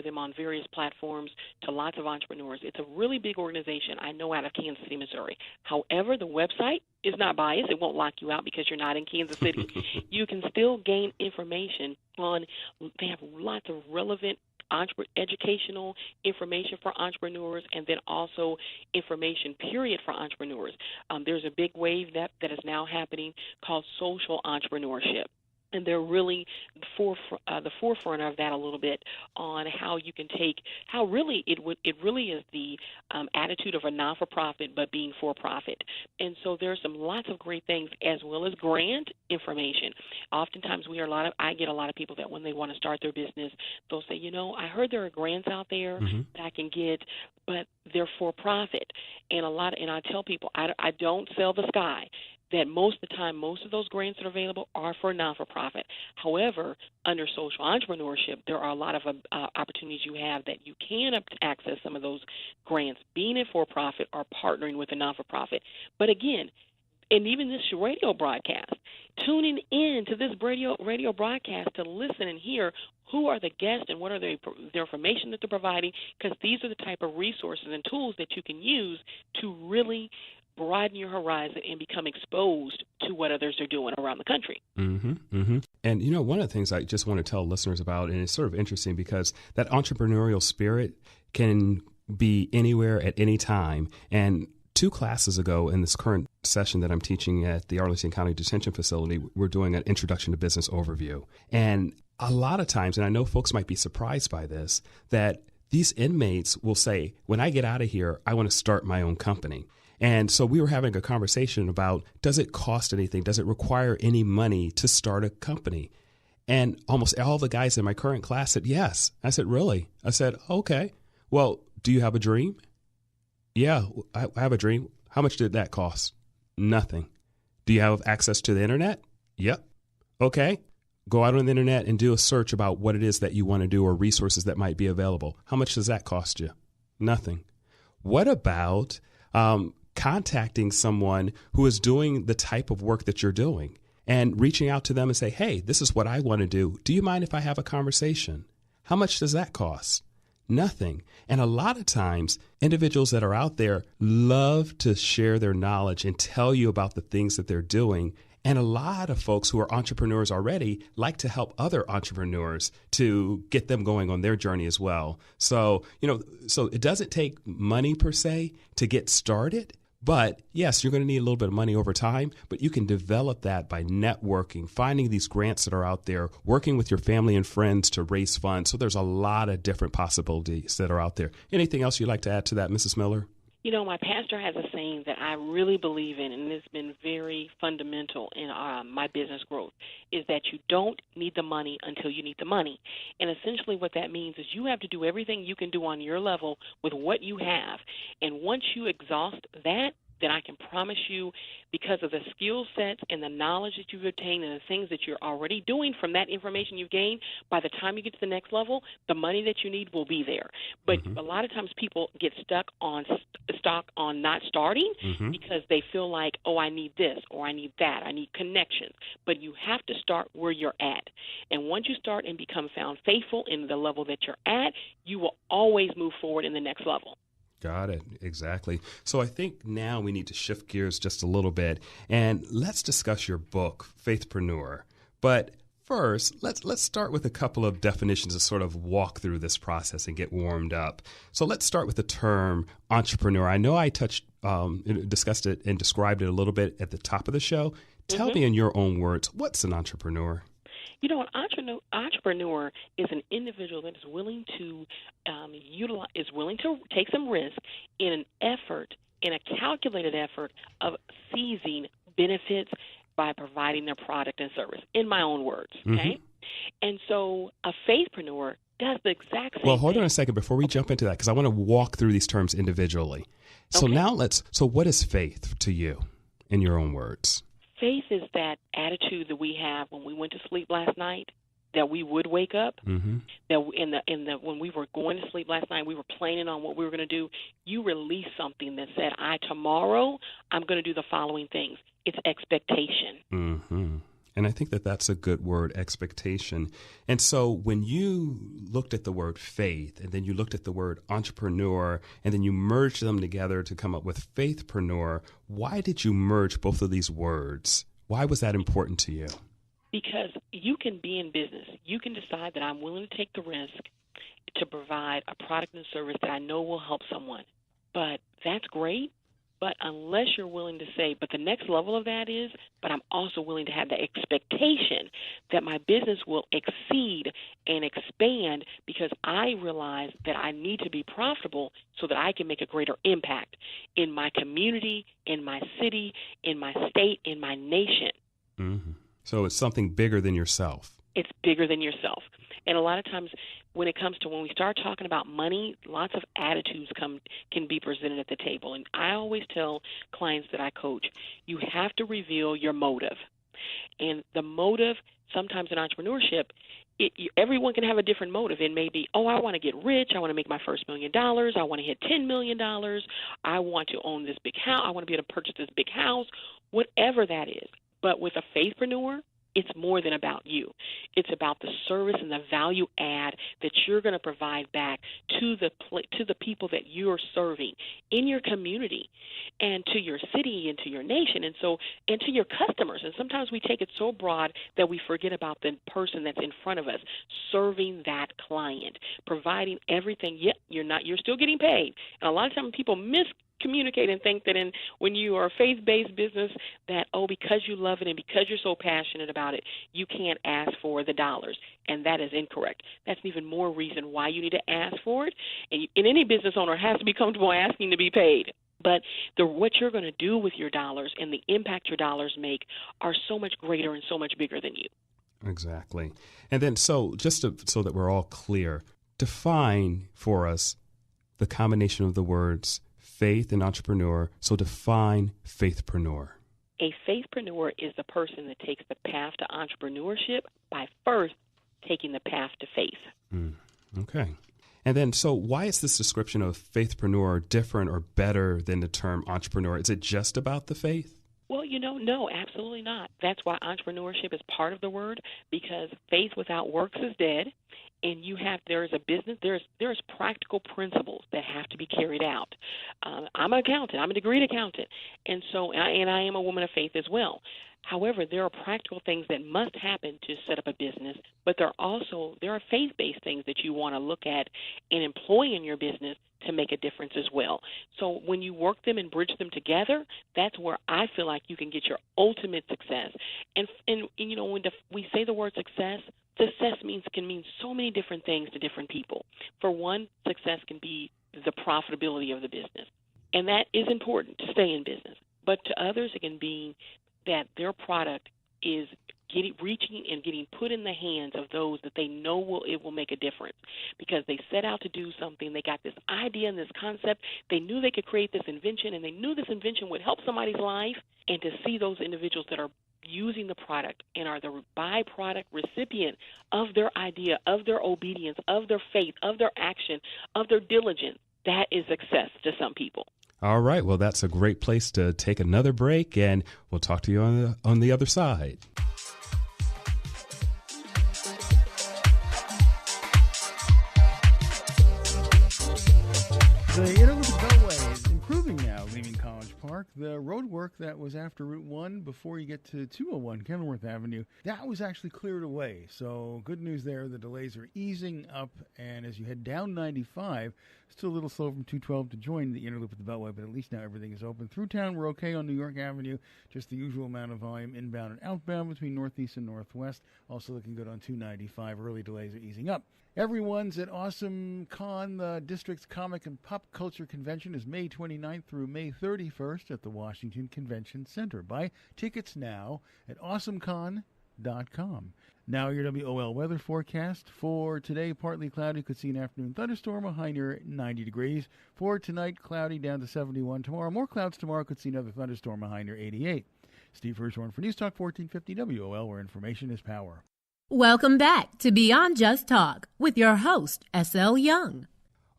them on various platforms to lots of entrepreneurs. It's a really big organization, I know, out of Kansas City, Missouri. However, the website is not biased. It won't lock you out because you're not in Kansas City. You can still gain information on, they have lots of relevant educational information for entrepreneurs, and then also information, period, for entrepreneurs. There's a big wave that is now happening called social entrepreneurship. And they're really the forefront of that a little bit on how you can how really it really is the attitude of a non-for-profit but being for-profit. And so there's lots of great things as well as grant information. Oftentimes I get a lot of people that when they want to start their business, they'll say, I heard there are grants out there that I can get, but they're for-profit. And I tell people I don't sell the sky. That most of the time, most of those grants that are available are for non-for-profit. However, under social entrepreneurship, there are a lot of opportunities you have that you can access some of those grants, being a for-profit or partnering with a non-for-profit. But again, and even this radio broadcast, tuning in to this radio broadcast to listen and hear who are the guests and what are their information that they're providing, because these are the type of resources and tools that you can use to really broaden your horizon and become exposed to what others are doing around the country. Mm-hmm, mm-hmm. And, one of the things I just want to tell listeners about, and it's sort of interesting because that entrepreneurial spirit can be anywhere at any time. And 2 classes ago in this current session that I'm teaching at the Arlington County Detention Facility, we're doing an introduction to business overview. And a lot of times, and I know folks might be surprised by this, that these inmates will say, when I get out of here, I want to start my own company. And so we were having a conversation about, does it cost anything? Does it require any money to start a company? And almost all the guys in my current class said, yes. I said, really? I said, okay. Well, do you have a dream? Yeah, I have a dream. How much did that cost? Nothing. Do you have access to the internet? Yep. Okay. Go out on the internet and do a search about what it is that you want to do or resources that might be available. How much does that cost you? Nothing. What about contacting someone who is doing the type of work that you're doing and reaching out to them and say, hey, this is what I want to do. Do you mind if I have a conversation? How much does that cost? Nothing. And a lot of times, individuals that are out there love to share their knowledge and tell you about the things that they're doing. And a lot of folks who are entrepreneurs already like to help other entrepreneurs to get them going on their journey as well. So, so it doesn't take money per se to get started. But yes, you're going to need a little bit of money over time, but you can develop that by networking, finding these grants that are out there, working with your family and friends to raise funds. So there's a lot of different possibilities that are out there. Anything else you'd like to add to that, Mrs. Miller? My pastor has a saying that I really believe in, and it's been very fundamental in my business growth, is that you don't need the money until you need the money. And essentially what that means is you have to do everything you can do on your level with what you have. And once you exhaust that, then I can promise you, because of the skill sets and the knowledge that you've obtained and the things that you're already doing from that information you've gained, by the time you get to the next level, the money that you need will be there. But a lot of times people get stuck on not starting because they feel like, oh, I need this or I need that, I need connections. But you have to start where you're at. And once you start and become found faithful in the level that you're at, you will always move forward in the next level. Got it. Exactly. So I think now we need to shift gears just a little bit and let's discuss your book, Faithpreneur. But first, let's start with a couple of definitions to sort of walk through this process and get warmed up. So let's start with the term entrepreneur. I know I discussed it and described it a little bit at the top of the show. Tell me in your own words, what's an entrepreneur? An entrepreneur is an individual that is willing to take some risk in an effort, in a calculated effort of seizing benefits by providing their product and service, in my own words, okay? And so a faithpreneur does the exact same Well, hold thing. on a second before we jump into that, because I want to walk through these terms individually. So now so what is faith to you, in your own words? Faith is that attitude that we have when we went to sleep last night, that we would wake up, that when we were going to sleep last night, we were planning on what we were going to do. You released something that said, tomorrow I'm going to do the following things. It's expectation. And I think that that's a good word, expectation. And so when you looked at the word faith, and then you looked at the word entrepreneur, and then you merged them together to come up with faithpreneur, why did you merge both of these words? Why was that important to you? Because you can be in business. You can decide that I'm willing to take the risk to provide a product and service that I know will help someone. But that's great. But unless you're willing to say, but the next level of that is, but I'm also willing to have the expectation that my business will exceed and expand because I realize that I need to be profitable so that I can make a greater impact in my community, in my city, in my state, in my nation. So it's something bigger than yourself. It's bigger than yourself. And a lot of times when we start talking about money, lots of attitudes can be presented at the table. And I always tell clients that I coach, you have to reveal your motive. And the motive, sometimes in entrepreneurship, everyone can have a different motive. It may be, I want to get rich. I want to make my first $1 million. I want to hit $10 million. I want to own this big house. I want to be able to purchase this big house, whatever that is. But with a faithpreneur, it's more than about you. It's about the service and the value add that you're going to provide back to the people that you're serving in your community and to your city and to your nation and to your customers. And sometimes we take it so broad that we forget about the person that's in front of us, serving that client, providing everything. Yet you're still getting paid. And a lot of times people communicate and think that when you are a faith-based business that, because you love it and because you're so passionate about it, you can't ask for the dollars. And that is incorrect. That's an even more reason why you need to ask for it. And any business owner has to be comfortable asking to be paid. But what you're going to do with your dollars and the impact your dollars make are so much greater and so much bigger than you. Exactly. And then so that we're all clear, define for us the combination of the words faith and entrepreneur. So define faithpreneur. A faithpreneur is the person that takes the path to entrepreneurship by first taking the path to faith. Okay. And then, so why is this description of faithpreneur different or better than the term entrepreneur? Is it just about the faith? Well, no, absolutely not. That's why entrepreneurship is part of the word, because faith without works is dead. And there is a business, there's practical principles that have to be carried out. I'm an accountant. I'm a degreed accountant. And I am a woman of faith as well. However, there are practical things that must happen to set up a business, but there are faith-based things that you want to look at and employ in your business to make a difference as well. So when you work them and bridge them together, that's where I feel like you can get your ultimate success. And when we say the word success can mean so many different things to different people. For one, success can be the profitability of the business, and that is important to stay in business. But to others, it can be that their product is reaching and getting put in the hands of those that they know it will make a difference, because they set out to do something. They got this idea and this concept. They knew they could create this invention, and they knew this invention would help somebody's life. And to see those individuals that are using the product and are the byproduct recipient of their idea, of their obedience, of their faith, of their action, of their diligence, that is success to some people. All right. Well, that's a great place to take another break, and we'll talk to you on the other side. The Interloop Beltway is improving now, leaving College Park. the road work that was after Route 1 before you get to 201 Kenilworth Avenue, that was actually cleared away. So good news there. The delays are easing up, and as you head down 95, still a little slow from 212 to join the inner loop of the Beltway, but at least now everything is open. Through town, we're okay on New York Avenue. Just the usual amount of volume inbound and outbound between northeast and northwest. Also looking good on 295. Early delays are easing up. Everyone's at Awesome Con. The district's comic and pop culture convention is May 29th through May 31st at the Washington Convention Center. Buy tickets now at awesomecon.com. Now your WOL weather forecast. For today, partly cloudy, could see an afternoon thunderstorm, a high near 90 degrees. For tonight, cloudy down to 71. Tomorrow, more clouds tomorrow, could see another thunderstorm, a high near 88. Steve Hirschhorn for News Talk 1450 WOL, where information is power. Welcome back to Beyond Just Talk with your host, S.L. Young.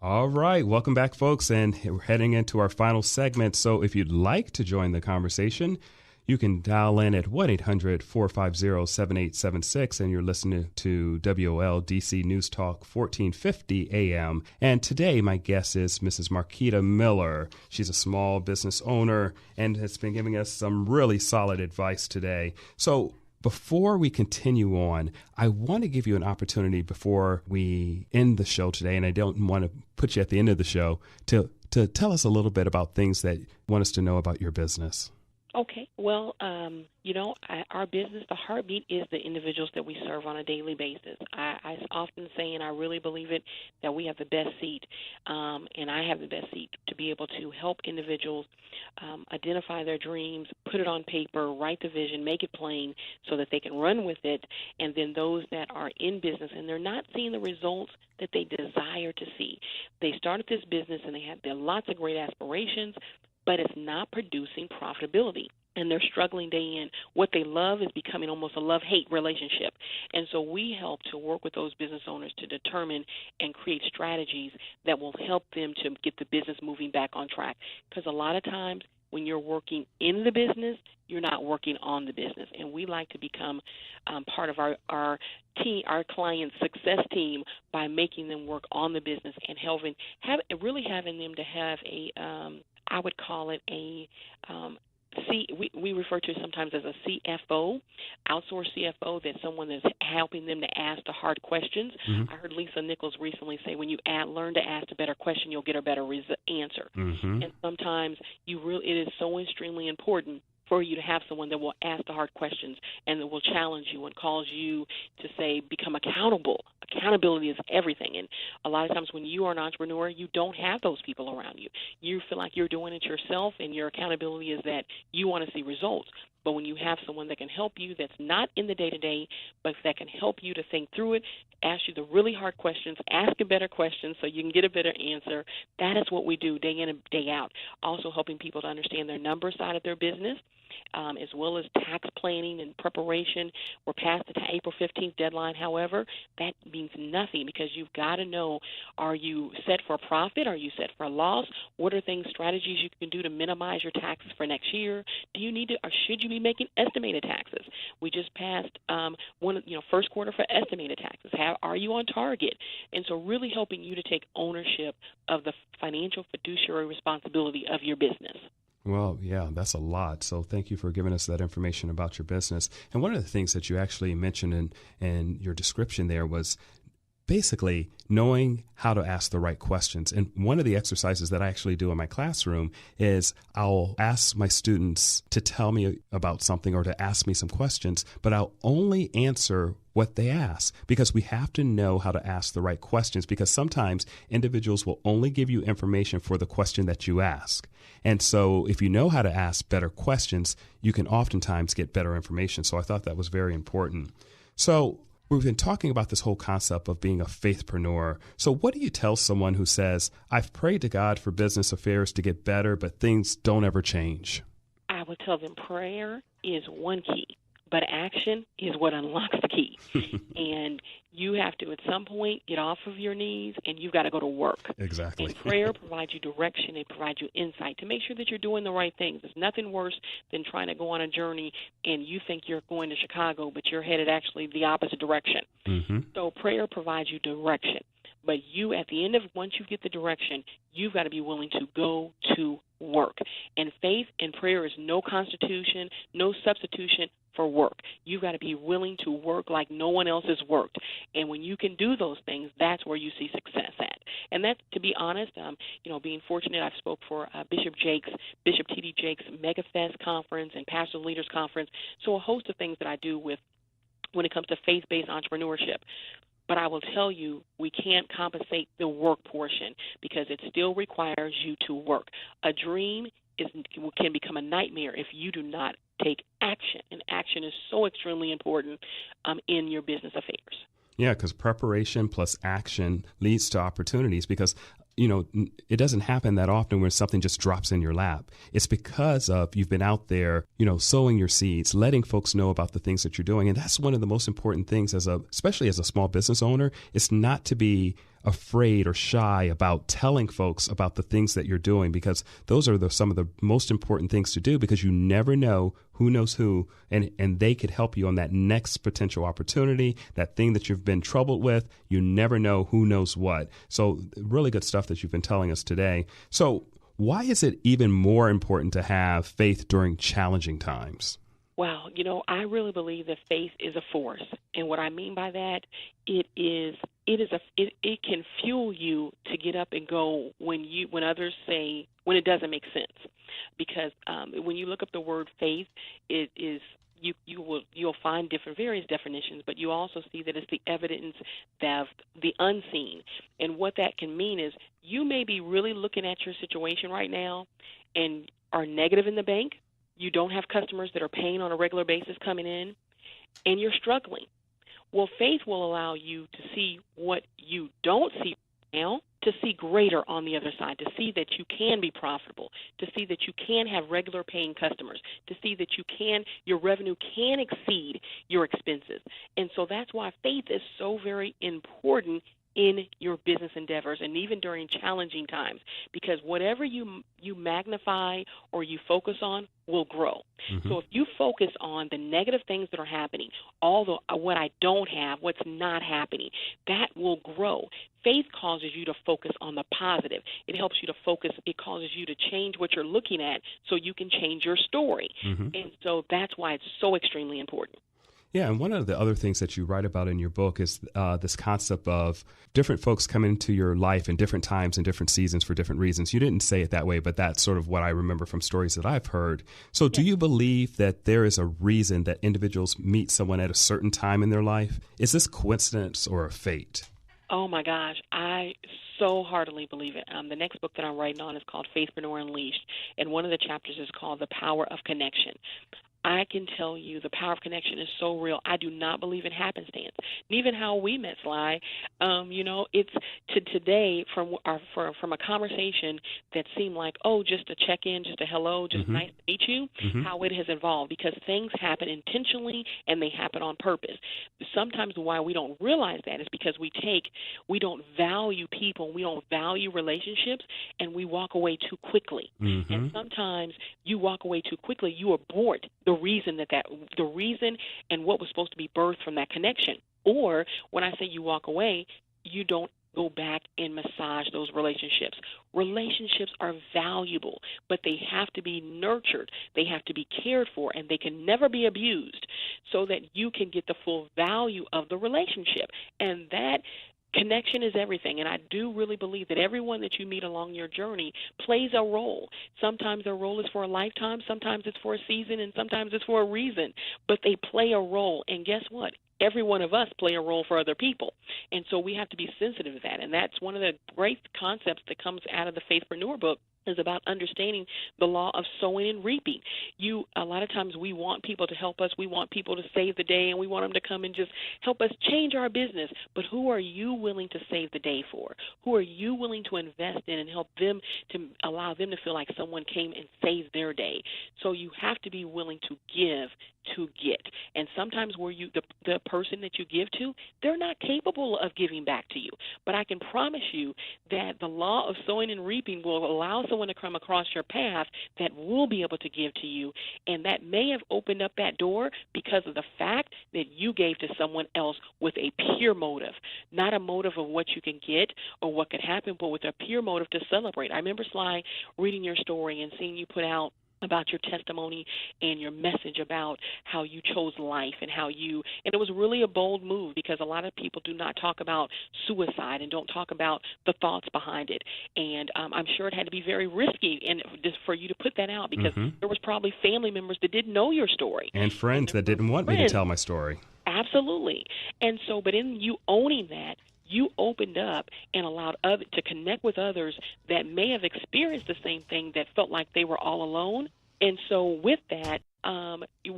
All right. Welcome back, folks. And we're heading into our final segment. So if you'd like to join the conversation, you can dial in at 1-800-450-7876, and you're listening to WOL DC News Talk 1450 AM. And today, my guest is Mrs. Marquita Miller. She's a small business owner and has been giving us some really solid advice today. So before we continue on, I want to give you an opportunity before we end the show today, and I don't want to put you at the end of the show, to tell us a little bit about things that you want us to know about your business. Okay. Well, our business, the heartbeat is the individuals that we serve on a daily basis. I often say, and I really believe it, that we have the best seat, and I have the best seat to be able to help individuals identify their dreams, put it on paper, write the vision, make it plain so that they can run with it, and then those that are in business and they're not seeing the results that they desire to see. They started this business and they have lots of great aspirations, but it's not producing profitability, and they're struggling day in. What they love is becoming almost a love-hate relationship, and so we help to work with those business owners to determine and create strategies that will help them to get the business moving back on track, because a lot of times when you're working in the business, you're not working on the business, and we like to become part of our team, our client's success team, by making them work on the business and having them to have a I would call it a we refer to it sometimes as a CFO, outsourced CFO, that's someone that's helping them to ask the hard questions. Mm-hmm. I heard Lisa Nichols recently say, when you learn to ask a better question, you'll get a better answer. Mm-hmm. And sometimes it is so extremely important for you to have someone that will ask the hard questions and that will challenge you and cause you to become accountable. Accountability is everything. And a lot of times when you are an entrepreneur, you don't have those people around you. You feel like you're doing it yourself, and your accountability is that you want to see results. But when you have someone that can help you, that's not in the day-to-day, but that can help you to think through it, ask you the really hard questions, ask a better question so you can get a better answer, that is what we do day in and day out. Also helping people to understand their number side of their business, as well as tax planning and preparation. We're past the April 15th deadline. However, that means nothing, because you've got to know, are you set for a profit? Are you set for a loss? What are strategies you can do to minimize your taxes for next year? Do you need to, or should you be making estimated taxes? We just passed first quarter for estimated taxes. Are you on target? And so really helping you to take ownership of the financial fiduciary responsibility of your business. Well, yeah, that's a lot. So thank you for giving us that information about your business. And one of the things that you actually mentioned in your description there was basically knowing how to ask the right questions. And one of the exercises that I actually do in my classroom is I'll ask my students to tell me about something or to ask me some questions, but I'll only answer what they ask, because we have to know how to ask the right questions, because sometimes individuals will only give you information for the question that you ask. And so if you know how to ask better questions, you can oftentimes get better information. So I thought that was very important. So we've been talking about this whole concept of being a faithpreneur. So what do you tell someone who says, I've prayed to God for business affairs to get better, but things don't ever change? I would tell them prayer is one key, but action is what unlocks the key. And you have to, at some point, get off of your knees, and you've got to go to work. Exactly. And prayer provides you direction. It provides you insight to make sure that you're doing the right things. There's nothing worse than trying to go on a journey, and you think you're going to Chicago, but you're headed actually the opposite direction. Mm-hmm. So prayer provides you direction. But you, at the end of, once you get the direction, you've got to be willing to go to work. And faith and prayer is no constitution, no substitution for work. You've got to be willing to work like no one else has worked. And when you can do those things, that's where you see success at. And that's, to be honest, being fortunate, I've spoke for Bishop T.D. Jakes' MegaFest conference and Pastor Leaders Conference. So a host of things that I do when it comes to faith-based entrepreneurship. But I will tell you, we can't compensate the work portion because it still requires you to work. A dream can become a nightmare if you do not take action, and action is so extremely important in your business affairs. Yeah, because preparation plus action leads to opportunities because, it doesn't happen that often where something just drops in your lap. It's because of you've been out there, sowing your seeds, letting folks know about the things that you're doing. And that's one of the most important things especially as a small business owner, is not to be afraid or shy about telling folks about the things that you're doing, because those are some of the most important things to do, because you never know who knows who, and they could help you on that next potential opportunity, that thing that you've been troubled with. You never know who knows what. So really good stuff that you've been telling us today. So why is it even more important to have faith during challenging times? Well, I really believe that faith is a force. And what I mean by that, it can fuel you to get up and go when others say, when it doesn't make sense. Because when you look up the word faith, it is you'll find various definitions, but you also see that it's the evidence of the unseen. And what that can mean is you may be really looking at your situation right now and are negative in the bank. You don't have customers that are paying on a regular basis coming in, and you're struggling. Well, faith will allow you to see what you don't see now, to see greater on the other side, to see that you can be profitable, to see that you can have regular paying customers, to see that your revenue can exceed your expenses. And so that's why faith is so very important in your business endeavors, and even during challenging times, because whatever you magnify or you focus on will grow. Mm-hmm. So if you focus on the negative things that are happening, what I don't have, what's not happening, that will grow. Faith causes you to focus on the positive. It helps you to focus. It causes you to change what you're looking at so you can change your story. Mm-hmm. And so that's why it's so extremely important. Yeah, and one of the other things that you write about in your book is this concept of different folks come into your life in different times and different seasons for different reasons. You didn't say it that way, but that's sort of what I remember from stories that I've heard. So do you believe that there is a reason that individuals meet someone at a certain time in their life? Is this coincidence or a fate? Oh, my gosh. I so heartily believe it. The next book that I'm writing on is called Faithpreneur Unleashed, and one of the chapters is called The Power of Connection. I can tell you the power of connection is so real. I do not believe in happenstance. And even how we met, Sly, it's today from a conversation that seemed like, just a check-in, just a hello, just nice to meet you, how it has evolved, because things happen intentionally and they happen on purpose. Sometimes why we don't realize that is because we don't value people, we don't value relationships, and we walk away too quickly. Mm-hmm. And sometimes you walk away too quickly, you abort the reason and what was supposed to be birthed from that connection. Or when I say you walk away, you don't go back and massage those relationships. Relationships are valuable, but they have to be nurtured. They have to be cared for, and they can never be abused so that you can get the full value of the relationship. And that connection is everything, and I do really believe that everyone that you meet along your journey plays a role. Sometimes their role is for a lifetime, sometimes it's for a season, and sometimes it's for a reason, but they play a role, and guess what? Every one of us play a role for other people, and so we have to be sensitive to that, and that's one of the great concepts that comes out of the Faithpreneur book, is about understanding the law of sowing and reaping. A lot of times we want people to help us. We want people to save the day, and we want them to come and just help us change our business. But who are you willing to save the day for? Who are you willing to invest in and help them, to allow them to feel like someone came and saved their day? So you have to be willing to give to get. And sometimes where the person that you give to, they're not capable of giving back to you. But I can promise you that the law of sowing and reaping will allow someone to come across your path that will be able to give to you, and that may have opened up that door because of the fact that you gave to someone else with a pure motive, not a motive of what you can get or what could happen, but with a pure motive to celebrate. I remember, Sly, reading your story and seeing you put out about your testimony and your message about how you chose life and and it was really a bold move, because a lot of people do not talk about suicide and don't talk about the thoughts behind it. And I'm sure it had to be very risky and just for you to put that out, because there was probably family members that didn't know your story. And friends that didn't want me to tell my story. Absolutely. And so, but in you owning that, you opened up and allowed others to connect with others that may have experienced the same thing, that felt like they were all alone. And so with that,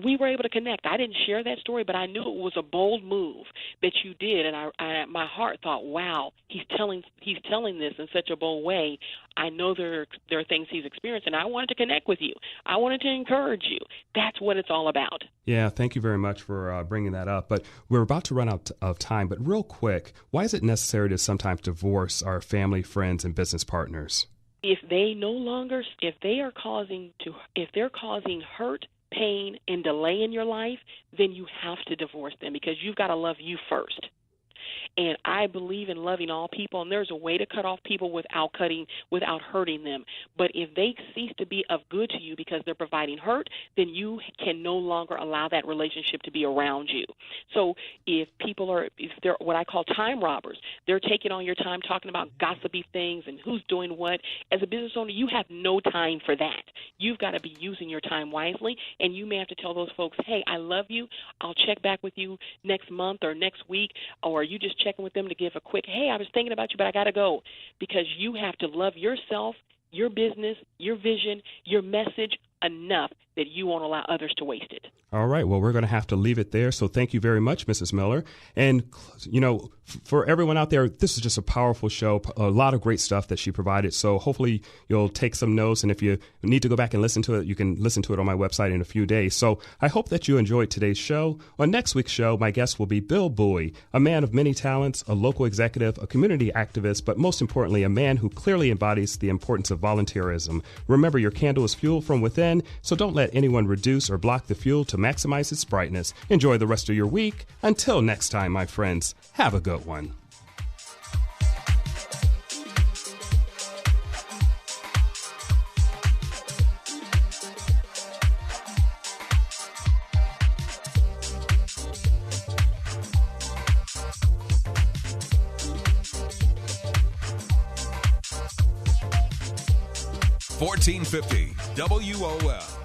we were able to connect. I didn't share that story, but I knew it was a bold move that you did, and my heart thought, wow, he's telling this in such a bold way. I know there are things he's experienced, and I wanted to connect with you. I wanted to encourage you. That's what it's all about. Yeah, thank you very much for bringing that up. But we're about to run out of time. But real quick, why is it necessary to sometimes divorce our family, friends, and business partners? If they're causing hurt, pain, and delay in your life, then you have to divorce them, because you've got to love you first. And I believe in loving all people, and there's a way to cut off people without hurting them. But if they cease to be of good to you because they're providing hurt, then you can no longer allow that relationship to be around you. So if they're what I call time robbers, they're taking all your time talking about gossipy things and who's doing what. As a business owner, you have no time for that. You've got to be using your time wisely, and you may have to tell those folks, hey, I love you. I'll check back with you next month or next week, or you just checking with them to give a quick, hey, I was thinking about you, but I got to go, because you have to love yourself, your business, your vision, your message enough that you won't allow others to waste it. All right. Well, we're going to have to leave it there. So thank you very much, Mrs. Miller. And, for everyone out there, this is just a powerful show, a lot of great stuff that she provided. So hopefully you'll take some notes. And if you need to go back and listen to it, you can listen to it on my website in a few days. So I hope that you enjoyed today's show. On next week's show, my guest will be Bill Bowie, a man of many talents, a local executive, a community activist, but most importantly, a man who clearly embodies the importance of volunteerism. Remember, your candle is fuel from within, so don't let anyone reduce or block the fuel to maximize its brightness. Enjoy the rest of your week. Until next time, my friends, have a good one. $14.50 WOL.